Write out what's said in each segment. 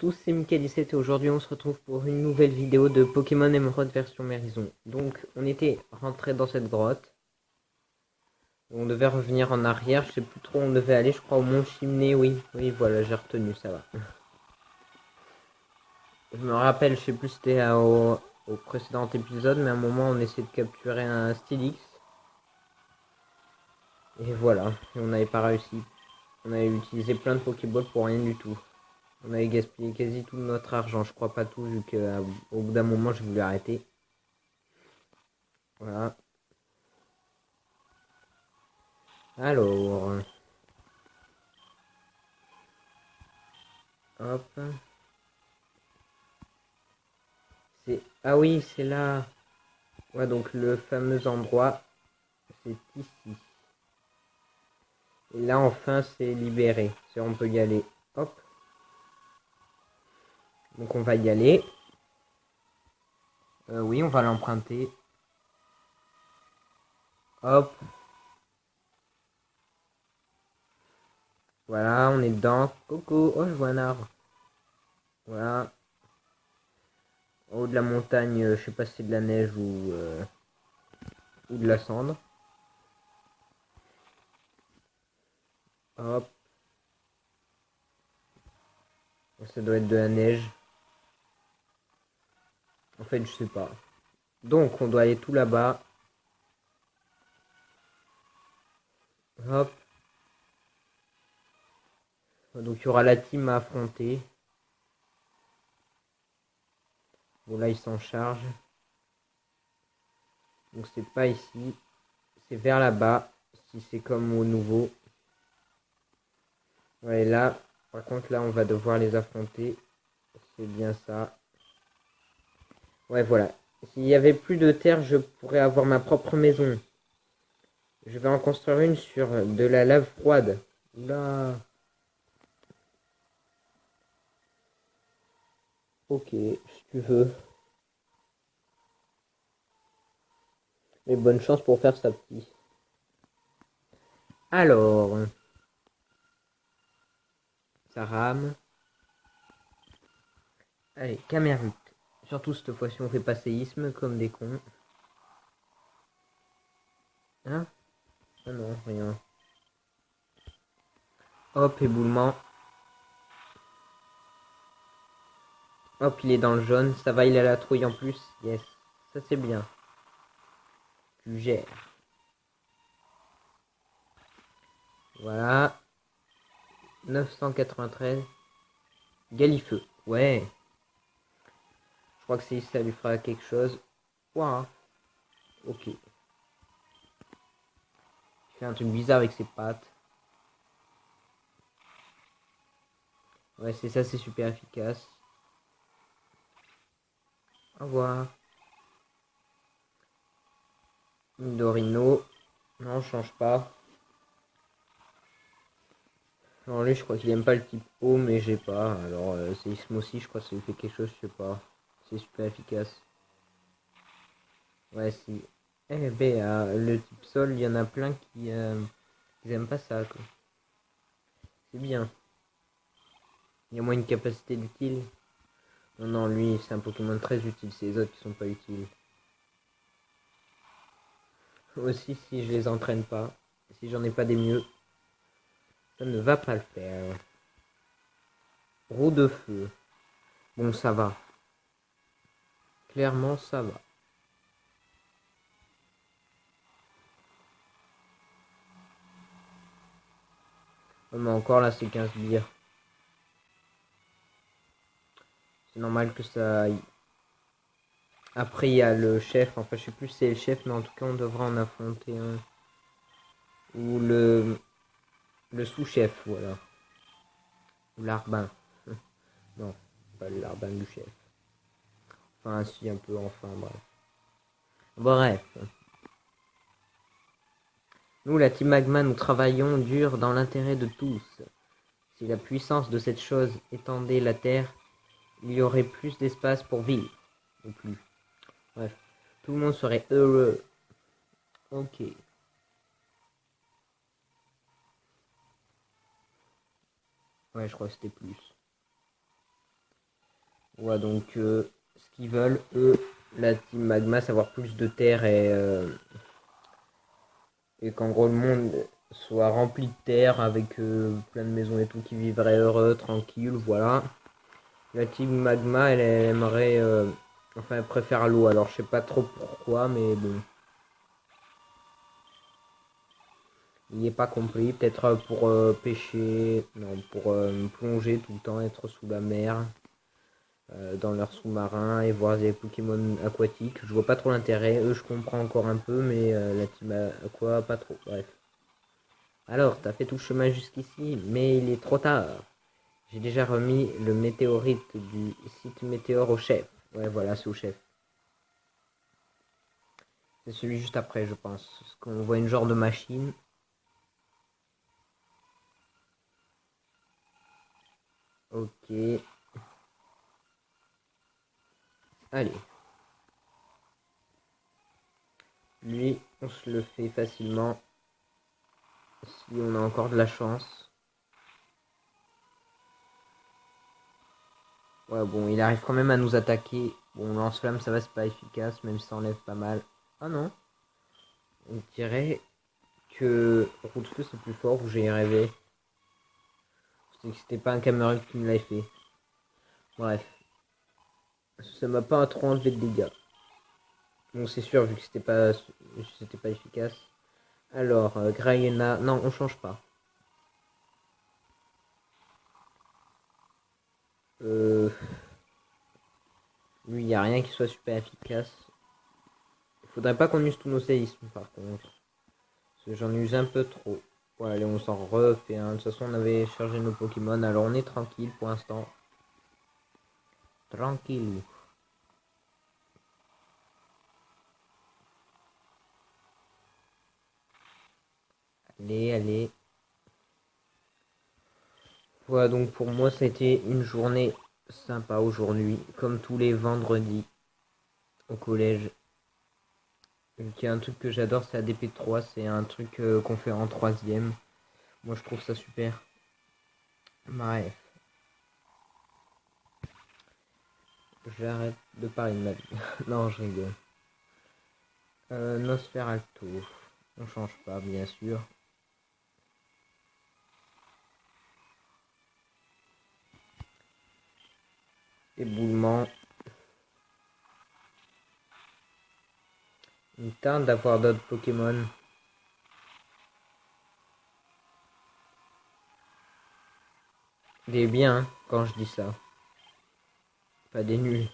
tous, c'est Mika17 et aujourd'hui on se retrouve pour une nouvelle vidéo de Pokémon Emerald version Mérison. Donc on était rentré dans cette grotte. On devait revenir en arrière, je sais plus trop où on devait aller, je crois au Mont Chimney, oui. Oui voilà, j'ai retenu, ça va. Je me rappelle, je sais plus si c'était au précédent épisode, mais à un moment on essayait de capturer un Steelix. Et voilà, et on n'avait pas réussi. On avait utilisé plein de Pokéballs pour rien du tout. On avait gaspillé quasi tout notre argent, je crois pas tout, vu qu'au bout d'un moment j'ai voulu arrêter. Voilà. Alors, hop. C'est ah oui, c'est là. Ouais, donc le fameux endroit, c'est ici. Et là, enfin, c'est libéré. On peut y aller. Hop. Donc on va y aller. Oui, on va l'emprunter. Hop. Voilà, on est dedans. Coucou. Oh, je vois un arbre. Voilà. En haut de la montagne, je sais pas si c'est de la neige ou de la cendre. Hop. Ça doit être de la neige. En fait, je sais pas. Donc, on doit aller tout là-bas. Hop. Donc, il y aura la team à affronter. Bon, là, il s'en charge. Donc, c'est pas ici. C'est vers là-bas. Si c'est comme au nouveau. Ouais, là. Par contre, là, on va devoir les affronter. C'est bien ça. Ouais, voilà. S'il y avait plus de terre, je pourrais avoir ma propre maison. Je vais en construire une sur de la lave froide. Oula. Ok, si tu veux. Mais bonne chance pour faire ça, petit. Alors, ça rame. Allez, Cameroun. Surtout cette fois-ci, on fait pas séisme comme des cons. Hein? Ah non, rien. Hop, éboulement. Hop, il est dans le jaune. Ça va, il a la trouille en plus. Yes. Ça, c'est bien. Tu gères. Voilà. 993. Galifeu. Ouais. Je crois que c'est ça lui fera quelque chose. Ouah. Ok. Il fait un truc bizarre avec ses pattes. Ouais, c'est ça, c'est super efficace. Au revoir. Dorino. Non, change pas. Alors lui, je crois qu'il aime pas le type eau, mais j'ai pas. Alors, c'est Ismo aussi, je crois que ça lui fait quelque chose, je sais pas. C'est super efficace. Ouais, si. Eh ben, le type sol, il y en a plein qui aiment pas ça, quoi. C'est bien. Il y a moins une capacité d'utile. Non, non, lui, c'est un Pokémon très utile. C'est les autres qui sont pas utiles. Aussi, si je les entraîne pas, si j'en ai pas des mieux, ça ne va pas le faire. Roue de feu. Bon, ça va. Clairement, ça va. Oh, mais encore là, c'est 15 bières. C'est normal que ça aille. Après, il y a le chef. Enfin, je sais plus si c'est le chef, mais en tout cas, on devra en affronter un. Ou le sous-chef, voilà. Ou l'arbin. Non, pas le larbin du chef. Enfin, si, un peu, enfin, bref. Bref. Nous, la Team Magma, nous travaillons dur dans l'intérêt de tous. Si la puissance de cette chose étendait la Terre, il y aurait plus d'espace pour vivre. Ou plus. Bref. Tout le monde serait heureux. Ok. Ouais, je crois que c'était plus. Ouais, donc ce qu'ils veulent, eux, la team Magma, c'est avoir plus de terre et qu'en gros le monde soit rempli de terre avec plein de maisons et tout qui vivraient heureux, tranquille, voilà. La team Magma, elle aimerait, enfin, elle préfère l'eau. Alors je sais pas trop pourquoi, mais bon, il n'est pas compris. Peut-être pour pêcher, non, pour plonger tout le temps, être sous la mer. Dans leur sous-marin et voir des Pokémon aquatiques. Je vois pas trop l'intérêt. Eux, je comprends encore un peu, mais la team Aqua, pas trop. Bref. Alors, t'as fait tout le chemin jusqu'ici, mais il est trop tard. J'ai déjà remis le météorite du site Météore au chef. Ouais, voilà, c'est au chef. C'est celui juste après, je pense. Parce qu'on voit une genre de machine. Ok. Allez. Lui, on se le fait facilement. Si on a encore de la chance. Ouais, bon, il arrive quand même à nous attaquer. Bon, lance-flamme, ça va, c'est pas efficace, même si ça enlève pas mal. Ah non, on dirait que Route Feu c'est plus fort, ou j'ai rêvé. C'était pas un Cameroun qui me l'avait fait. Bref, ça m'a pas trop enlevé de dégâts. Bon, c'est sûr, vu que c'était pas efficace. Alors, Grayena, non, on change pas. Lui, y a rien qui soit super efficace. Il faudrait pas qu'on use tous nos séismes, par contre. Parce que j'en use un peu trop. Ouais, allez, on s'en refait un. De toute façon, on avait chargé nos Pokémon, alors on est tranquille pour l'instant. Tranquille. Allez, allez. Voilà, donc pour moi, ça a été une journée sympa aujourd'hui, comme tous les vendredis au collège. Il y a un truc que j'adore, c'est ADP3, c'est un truc qu'on fait en troisième. Moi, je trouve ça super. Bref, j'arrête de parler de ma vie. Non, je rigole. Nosferatu. On change pas, bien sûr. Éboulement. Il tente d'avoir d'autres Pokémon. Des biens, hein, quand je dis ça. Pas des nuls.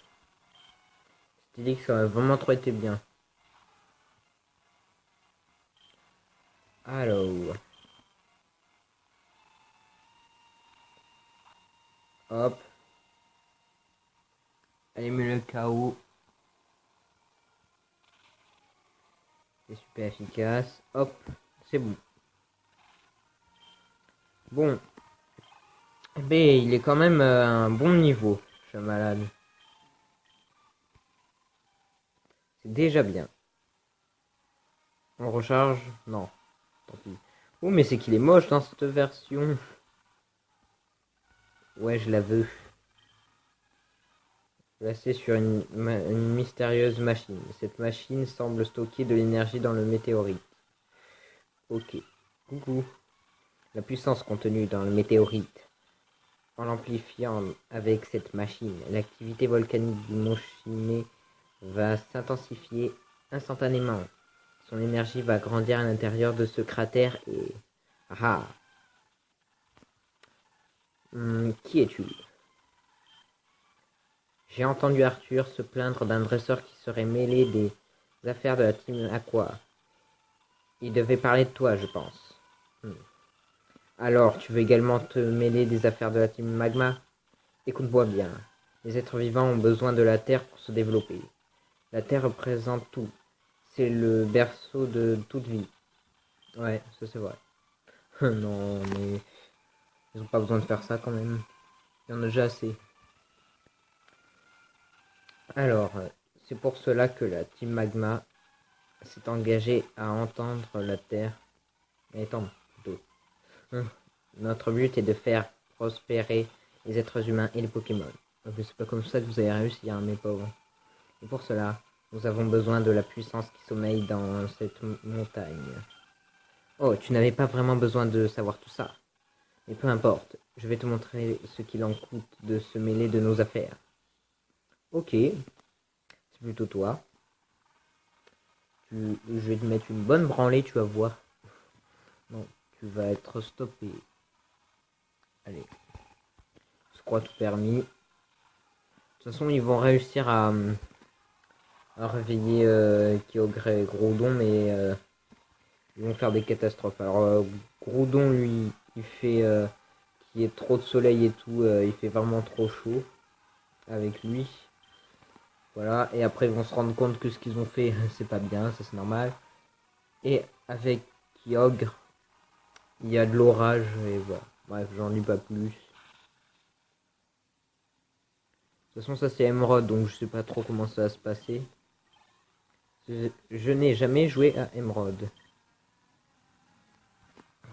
C'est dit que ça aurait vraiment trop été bien. Alors. Hop. Allez, mais le KO. C'est super efficace. Hop. C'est bon. Bon. Eh ben, il est quand même un bon niveau, ce malade. C'est déjà bien. On recharge? Non. Tant pis. Oh, mais c'est qu'il est moche dans cette version. Ouais, je la veux. Placé sur une mystérieuse machine. Cette machine semble stocker de l'énergie dans le météorite. Ok. Coucou. La puissance contenue dans le météorite. En l'amplifiant avec cette machine, l'activité volcanique du mont Chimay va s'intensifier instantanément. Son énergie va grandir à l'intérieur de ce cratère et... Ah. Qui es-tu? J'ai entendu Arthur se plaindre d'un dresseur qui serait mêlé des affaires de la team Aqua. Il devait parler de toi, je pense. Alors, tu veux également te mêler des affaires de la team Magma? Écoute-moi bien. Les êtres vivants ont besoin de la Terre pour se développer. La Terre représente tout. C'est le berceau de toute vie. Ouais, ça c'est vrai. Non, mais ils ont pas besoin de faire ça quand même. Il y en a déjà assez. Alors, c'est pour cela que la team Magma s'est engagée à entendre la Terre. Étendre plutôt. Notre but est de faire prospérer les êtres humains et les Pokémon. Mais c'est pas comme ça que vous allez réussir, mes pauvres. Et pour cela, nous avons besoin de la puissance qui sommeille dans cette montagne. Oh, tu n'avais pas vraiment besoin de savoir tout ça. Mais peu importe, je vais te montrer ce qu'il en coûte de se mêler de nos affaires. Ok, c'est plutôt toi. Je vais te mettre une bonne branlée, tu vas voir. Non, tu vas être stoppé. Allez, je crois tout permis. De toute façon, ils vont réussir à réveiller Kyogre et Groudon, mais ils vont faire des catastrophes. Alors, Groudon, lui, il fait qu'il y ait trop de soleil et tout, il fait vraiment trop chaud avec lui. Voilà, et après ils vont se rendre compte que ce qu'ils ont fait, c'est pas bien, ça c'est normal. Et avec Kyogre, il y a de l'orage, et voilà. Bref, j'en lis pas plus. De toute façon, ça c'est Emerald, donc je sais pas trop comment ça va se passer. Je n'ai jamais joué à Emerald.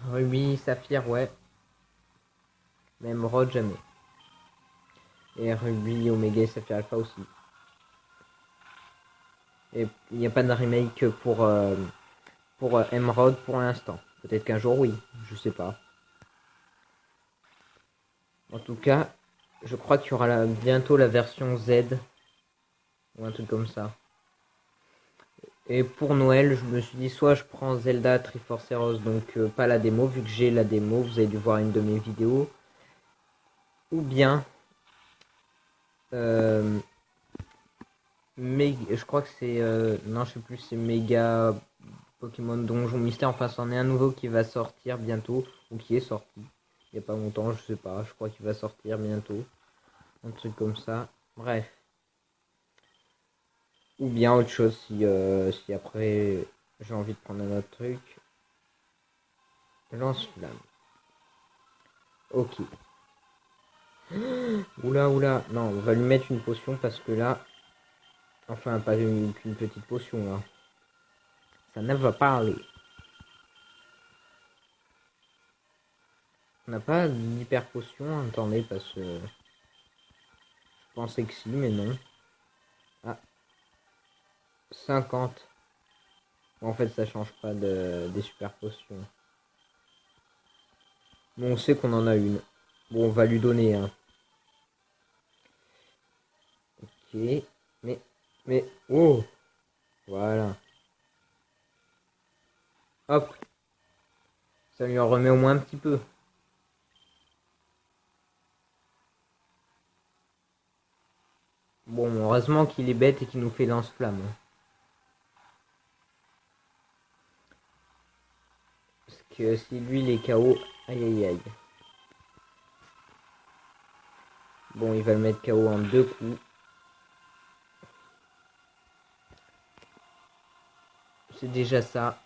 Ruby, Saphir, ouais. Mais Emerald, jamais. Et Ruby, Omega et Saphir Alpha aussi. Et il n'y a pas de remake pour Emerald pour l'instant. Peut-être qu'un jour, oui. Je sais pas. En tout cas, je crois qu'il y aura bientôt la version Z. Ou un truc comme ça. Et pour Noël, je me suis dit soit je prends Zelda Triforce Heroes, donc pas la démo, vu que j'ai la démo, vous avez dû voir une de mes vidéos. Ou bien... je crois que c'est... non, je sais plus, c'est Méga Pokémon Donjon Mystère. Enfin, c'en est un nouveau qui va sortir bientôt, ou qui est sorti. Il n'y a pas longtemps, je sais pas, je crois qu'il va sortir bientôt. Un truc comme ça. Bref. Ou bien autre chose si après j'ai envie de prendre un autre truc. Lance-flamme. Ok. Oula, oula. Non, on va lui mettre une potion parce que là... Enfin, pas qu'une petite potion, là. Ça ne va pas aller. On n'a pas d'hyper potion. Attendez, parce que... Je pensais que si, mais non. Ah. 50. En fait, ça change pas des super potions. Bon, on sait qu'on en a une. Bon, on va lui donner, hein. Ok. Mais... Oh! Voilà. Hop. Ça lui en remet au moins un petit peu. Bon, heureusement qu'il est bête et qu'il nous fait lance-flamme. Parce que si lui il est KO, aïe aïe aïe. Bon, il va le mettre KO en 2 coups. C'est déjà ça.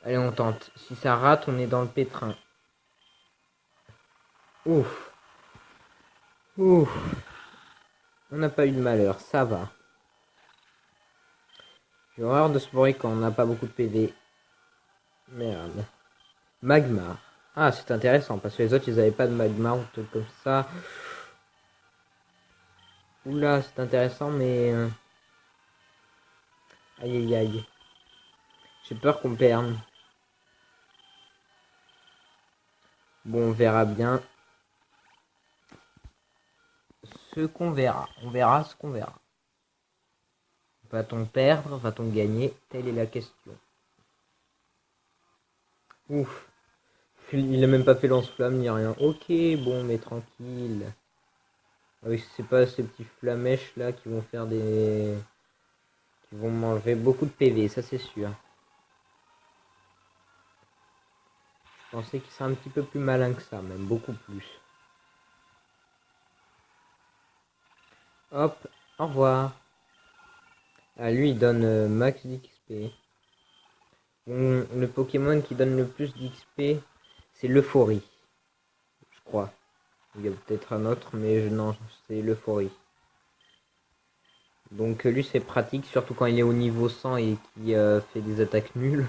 Allez, on tente. Si ça rate, on est dans le pétrin. Ouf. Ouf. On n'a pas eu de malheur, ça va. J'ai horreur de ce bruit quand on n'a pas beaucoup de PV. Merde. Magmar. Ah, c'est intéressant, parce que les autres, ils avaient pas de Magmar ou tout comme ça. Oula, c'est intéressant, mais... Aïe, aïe, aïe. J'ai peur qu'on perde. Bon, on verra bien. Ce qu'on verra. On verra ce qu'on verra. Va-t-on perdre? Va-t-on gagner? Telle est la question. Ouf. Il a même pas fait lance-flamme ni rien. Ok, bon, mais tranquille. Ah oui, c'est pas ces petits flamèches là qui vont faire des... qui vont m'enlever beaucoup de PV, ça c'est sûr. Je pensais qu'il serait un petit peu plus malin que ça, même beaucoup plus. Hop, au revoir. Ah, lui il donne max d'XP. Le Pokémon qui donne le plus d'XP, c'est l'Euphorie. Je crois. Il y a peut-être un autre, mais non, c'est l'Euphorie. Donc lui c'est pratique, surtout quand il est au niveau 100 et qui fait des attaques nulles.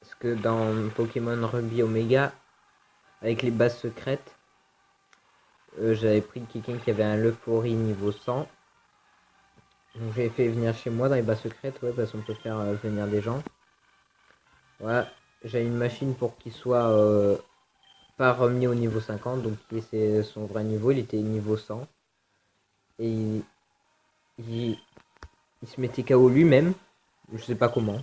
Parce que dans Pokémon Ruby Omega, avec les bases secrètes. J'avais pris quelqu'un qui avait un Lephori niveau 100. Donc j'ai fait venir chez moi dans les bases secrètes, ouais, parce qu'on peut faire venir des gens. Voilà, j'ai une machine pour qu'il soit pas remis au niveau 50, donc c'est son vrai niveau, il était niveau 100. Et il se mettait KO lui-même, je sais pas comment.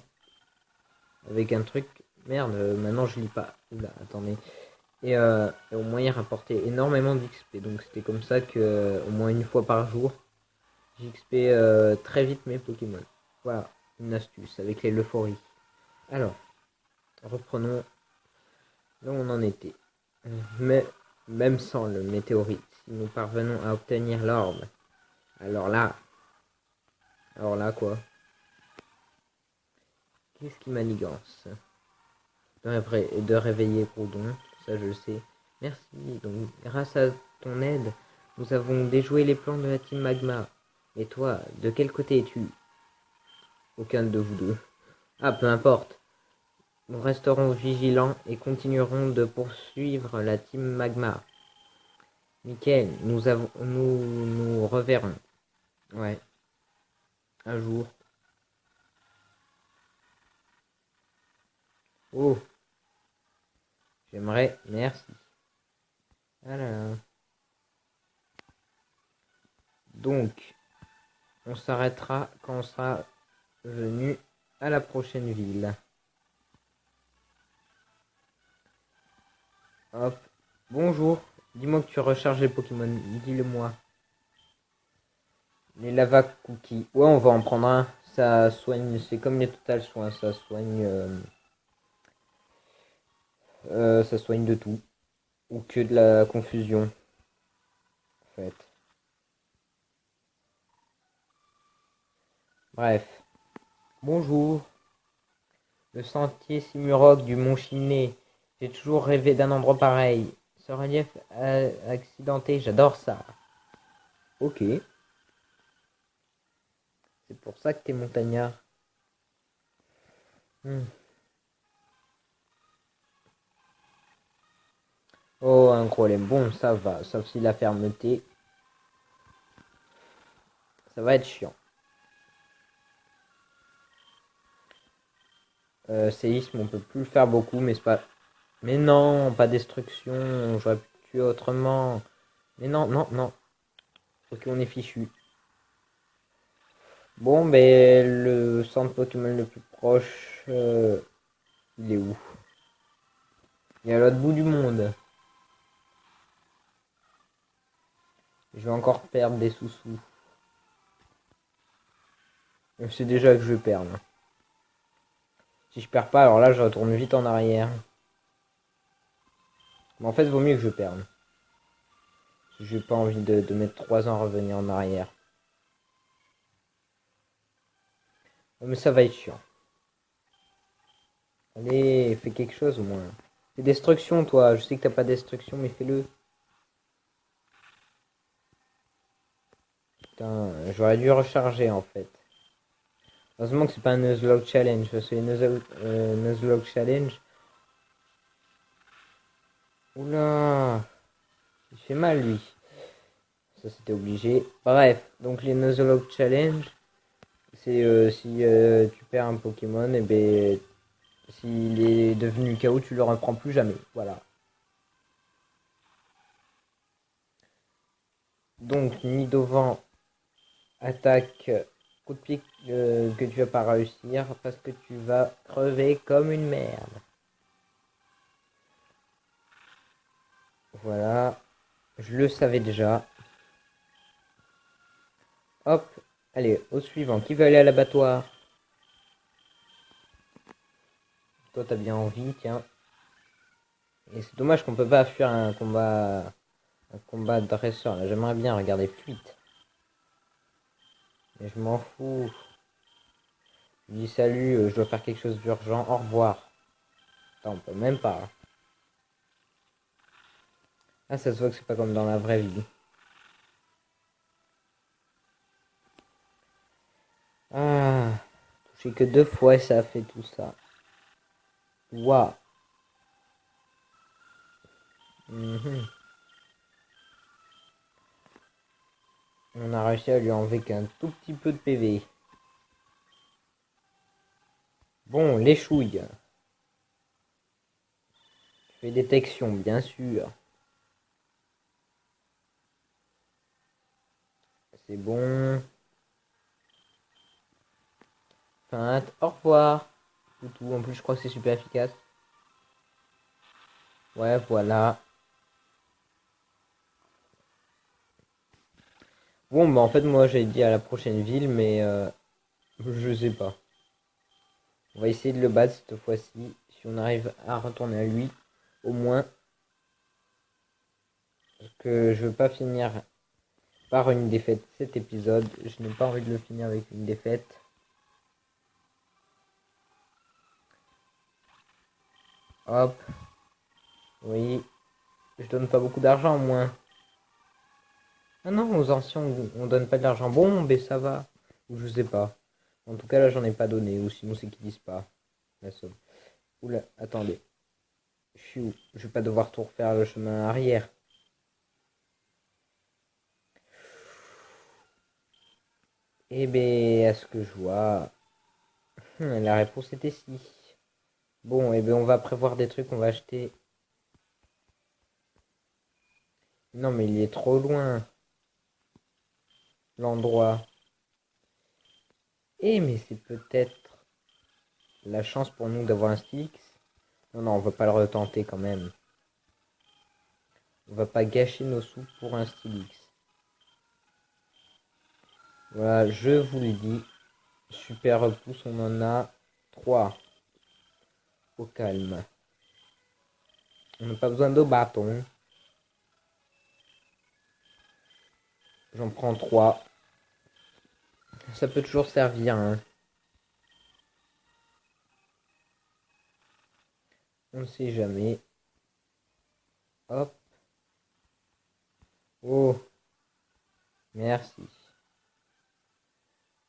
Avec un truc, merde, maintenant je lis pas. Oula, attendez. Et au moins il rapportait énormément d'XP, donc c'était comme ça que au moins une fois par jour, j'XP très vite mes Pokémon. Voilà, une astuce avec les Lephori. Alors, reprenons là où on en était. Mais même sans le météorite, si nous parvenons à obtenir l'orbe, alors là, quoi? Qu'est-ce qui manigance? De réveiller Groudon, ça je le sais. Merci, donc grâce à ton aide, nous avons déjoué les plans de la team Magma. Et toi, de quel côté es-tu? Aucun de vous deux. Ah, peu importe. Nous resterons vigilants et continuerons de poursuivre la team Magma. Mickaël, nous reverrons. Ouais, un jour. Oh, j'aimerais, merci. Voilà. Donc, on s'arrêtera quand on sera venu à la prochaine ville. Hop. Bonjour. Dis-moi que tu recharges les Pokémon. Dis-le-moi. Les lava cookies. Ouais, on va en prendre un. Ça soigne. C'est comme les total soins. Ça soigne. Ça soigne de tout. Ou que de la confusion. En fait. Bref. Bonjour. Le sentier Simuroc du Mont Chimney. J'ai toujours rêvé d'un endroit pareil. Ce relief accidenté, j'adore ça. Ok. C'est pour ça que t'es montagnard. Oh, un problème. Bon, ça va. Sauf si la fermeté, ça va être chiant. Séisme, on peut plus le faire beaucoup, mais c'est pas... Mais non, pas destruction. J'aurais pu tuer autrement. Mais non, non, non. Ok, on est fichu. Bon, ben, le centre Pokémon le plus proche, il est où? Il est à l'autre bout du monde. Je vais encore perdre des sous-sous. Je sais déjà que je vais perdre. Si je perds pas, alors là, je retourne vite en arrière. Mais en fait, il vaut mieux que je perde. J'ai pas envie de mettre 3 ans à revenir en arrière. Mais ça va être chiant. Allez, fais quelque chose au moins. Fais destruction, toi. Je sais que t'as pas destruction, mais fais-le. Putain, j'aurais dû recharger en fait. Heureusement que c'est pas un Nuzlocke Challenge, parce que les Nuzlocke Challenge... Oula, il fait mal lui. Ça c'était obligé. Bref, donc les Nuzlocke Challenge, c'est si tu perds un Pokémon, et ben s'il est devenu KO, tu le reprends plus jamais. Voilà. Donc Nidovan attaque coup de pied que tu vas pas réussir parce que tu vas crever comme une merde. Voilà. Je le savais déjà. Hop. Allez, au suivant. Qui veut aller à l'abattoir? Toi, t'as bien envie, tiens. Et c'est dommage qu'on peut pas fuir un combat de dresseur. Là, j'aimerais bien regarder fuite. Mais je m'en fous. Je dis salut, je dois faire quelque chose d'urgent. Au revoir. Attends, on peut même pas. Ah, ça se voit que c'est pas comme dans la vraie vie. Ah, touché que 2 fois, ça a fait tout ça. Waouh. Mhm. On a réussi à lui enlever qu'un tout petit peu de PV. Bon, les chouilles. Fais détection, bien sûr. C'est bon. Feinte, au revoir. Tout. En plus, je crois que c'est super efficace. Ouais, voilà. Bon, bah en fait, moi, j'ai dit à la prochaine ville, mais je sais pas. On va essayer de le battre cette fois-ci. Si on arrive à retourner à lui, au moins. Parce que je veux pas finir par une défaite cet épisode. Je n'ai pas envie de le finir avec une défaite. Hop. Oui. Je donne pas beaucoup d'argent, au moins. Ah non, aux anciens, on donne pas de l'argent. Bon, mais ça va. Ou je sais pas. En tout cas, là, j'en ai pas donné. Ou sinon, c'est qu'ils disent pas la somme. Oula, attendez. Je suis où? Je vais pas devoir tout refaire le chemin arrière. Eh ben, à ce que je vois, la réponse était si. Bon, eh ben, on va prévoir des trucs, on va acheter. Non, mais il est trop loin, l'endroit. Eh, mais c'est peut-être la chance pour nous d'avoir un Stylix. Non, non, on va pas le retenter quand même. On va pas gâcher nos sous pour un Stylix. Voilà, je vous le dis. Super repousse, on en a 3. Au calme. On n'a pas besoin de bâton. J'en prends 3. Ça peut toujours servir, hein. On ne sait jamais. Hop. Oh, merci.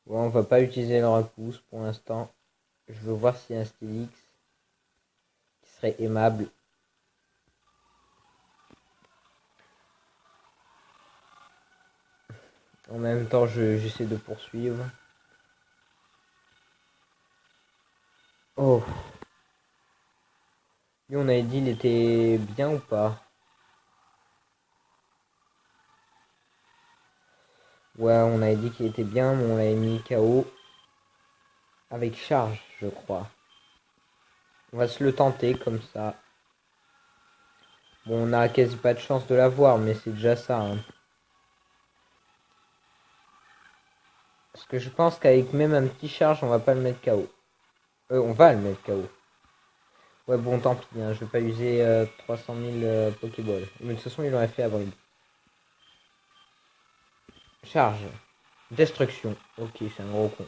Bon, on va pas utiliser le repousse pour l'instant. Je veux voir s'il y a un Stylix qui serait aimable. En même temps, j'essaie de poursuivre. Oh, lui, on avait dit il était bien ou pas? Ouais, on avait dit qu'il était bien, mais on l'avait mis KO. Avec charge, je crois. On va se le tenter comme ça. Bon, on a quasi pas de chance de l'avoir, mais c'est déjà ça, hein. Parce que je pense qu'avec même un petit charge, on va pas le mettre KO. On va le mettre KO. Ouais, bon, tant pis, hein, je vais pas user 300 000 Pokéballs. Mais de toute façon, il aurait fait avril. Charge. Destruction. Ok, c'est un gros con.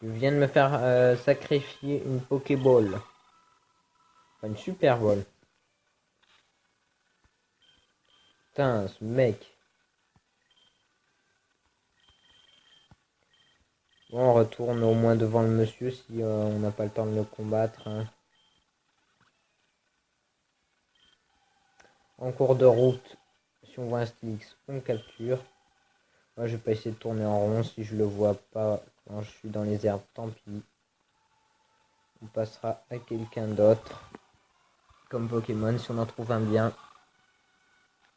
Il vient de me faire sacrifier une Pokéball. Enfin, une Super Ball. Putain, ce mec. Bon, on retourne au moins devant le monsieur si on n'a pas le temps de le combattre, hein. En cours de route, si on voit un Stylix, on capture. Moi, je vais pas essayer de tourner en rond si je le vois pas quand je suis dans les herbes, tant pis. On passera à quelqu'un d'autre comme Pokémon si on en trouve un bien.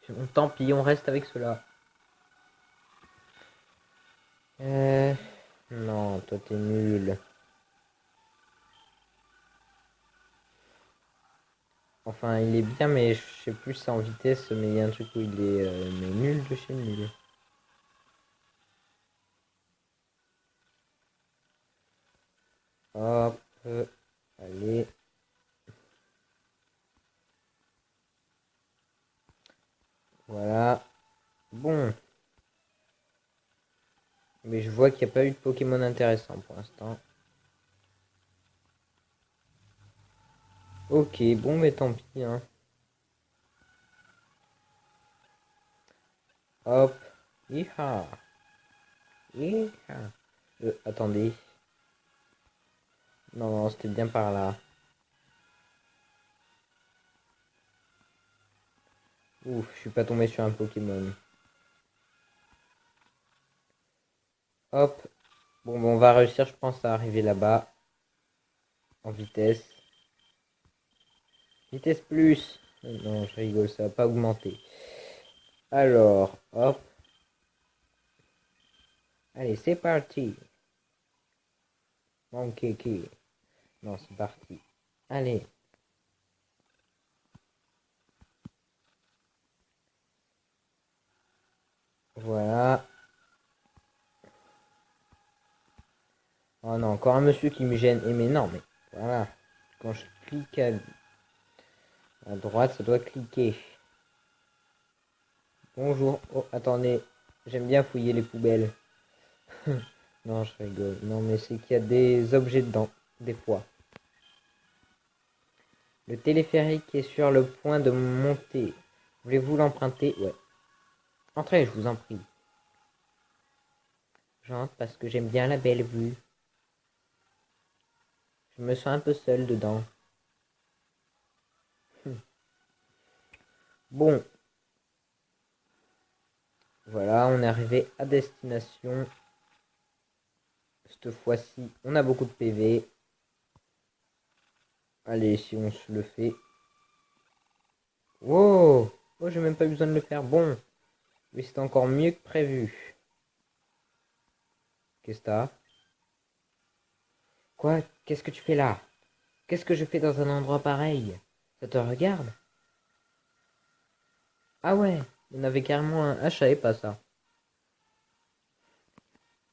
Sinon, tant pis, on reste avec cela. Non, toi t'es nul. Enfin, il est bien, mais je sais plus c'est en vitesse, mais il y a un truc où il est mais nul de chez nul. Hop, allez. Voilà. Bon. Mais je vois qu'il n'y a pas eu de Pokémon intéressant pour l'instant. Ok, bon, mais tant pis, hein. Hop. Iha. Iha. Attendez. Non, non, c'était bien par là. Ouf, je suis pas tombé sur un Pokémon. Hop. Bon, on va réussir, je pense, à arriver là-bas. En vitesse. Vitesse plus. Non, je rigole, ça va pas augmenter. Alors, hop. Allez, c'est parti. Mon kéké. Non, c'est parti. Allez. Voilà. Oh non, encore un monsieur qui me gêne. Et mais non, mais voilà. Quand je clique à droite, ça doit cliquer. Bonjour. Oh, attendez. J'aime bien fouiller les poubelles. Non, je rigole. Non, mais c'est qu'il y a des objets dedans, des fois. Le téléphérique est sur le point de monter. Voulez-vous l'emprunter? Ouais. Entrez, je vous en prie. J'entre parce que j'aime bien la belle vue. Je me sens un peu seul dedans. Bon. Voilà, on est arrivé à destination. Cette fois-ci, on a beaucoup de PV. Allez, si on se le fait. Wow! Oh, j'ai même pas besoin de le faire. Bon. Mais c'est encore mieux que prévu. Qu'est-ce que t'as? Quoi? Qu'est-ce que tu fais là? Qu'est-ce que je fais dans un endroit pareil? Ça te regarde? Ah ouais, on avait carrément un... Ah, je savais pas ça.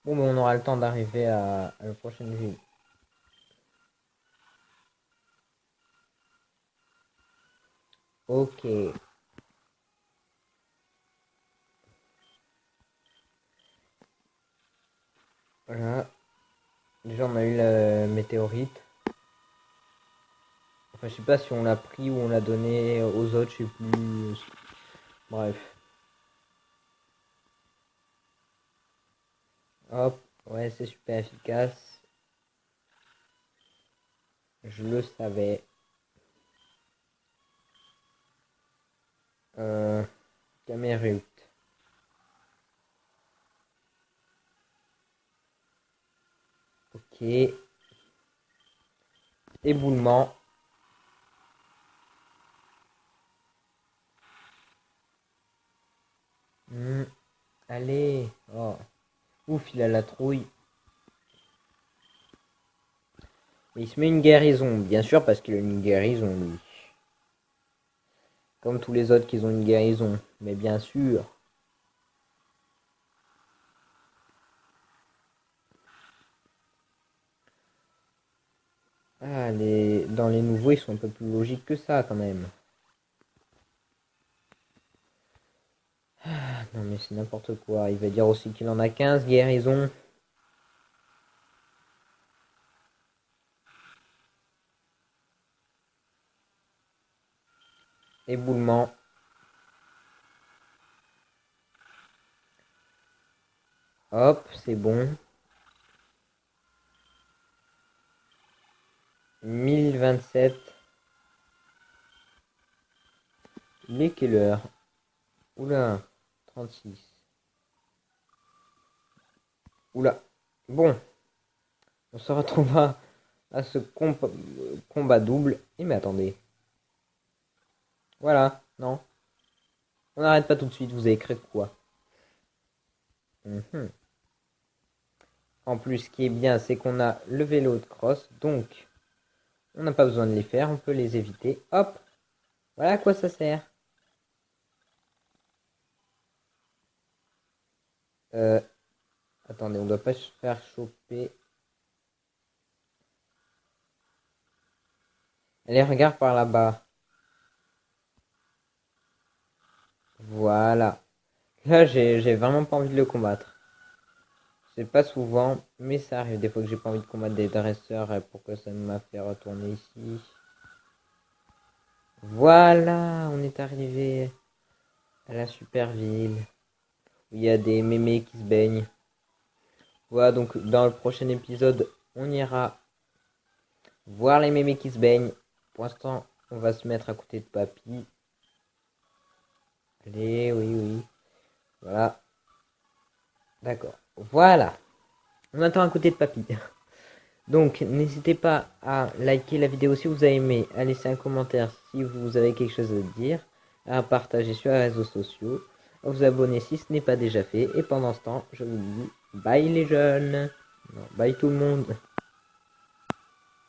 Bon, mais on aura le temps d'arriver à la prochaine ville. Ok. Voilà. Déjà, on a eu la météorite. Enfin, je sais pas si on l'a pris ou on l'a donné aux autres, je sais plus. Bref. Hop. Ouais, c'est super efficace. Je le savais. Euh... Camérute. Ok. Éboulement. Allez. Oh. Ouf, il a la trouille. Et il se met une guérison, bien sûr, parce qu'il a une guérison, lui. Comme tous les autres qui ont une guérison. Mais bien sûr. Ah, dans les nouveaux, ils sont un peu plus logiques que ça, quand même. Ah, non, mais c'est n'importe quoi. Il va dire aussi qu'il en a 15 guérisons. Éboulement. Hop, c'est bon. 1027. Il est quelle heure? Oula, 36. Oula. Bon, on se retrouve à ce combat double. Et mais attendez. Voilà, non. On n'arrête pas tout de suite, vous avez écrit quoi? En plus, ce qui est bien, c'est qu'on a le vélo de cross, donc on n'a pas besoin de les faire, on peut les éviter. Hop, voilà à quoi ça sert. Euh, Attendez, on doit pas se faire choper. Allez, regarde par là-bas. Voilà. Là, j'ai vraiment pas envie de le combattre. C'est pas souvent, mais ça arrive des fois que j'ai pas envie de combattre des dresseurs. Et pourquoi ça m'a fait retourner ici? Voilà, on est arrivé à la super ville où il y a des mémés qui se baignent. Voilà, donc dans le prochain épisode, on ira voir les mémés qui se baignent. Pour l'instant, on va se mettre à côté de papy. Allez, oui, oui. Voilà. D'accord. Voilà. On attend un côté de papy. Donc, n'hésitez pas à liker la vidéo si vous avez aimé, à laisser un commentaire si vous avez quelque chose à dire, à partager sur les réseaux sociaux, à vous abonner si ce n'est pas déjà fait. Et pendant ce temps, je vous dis bye les jeunes. Non, bye tout le monde.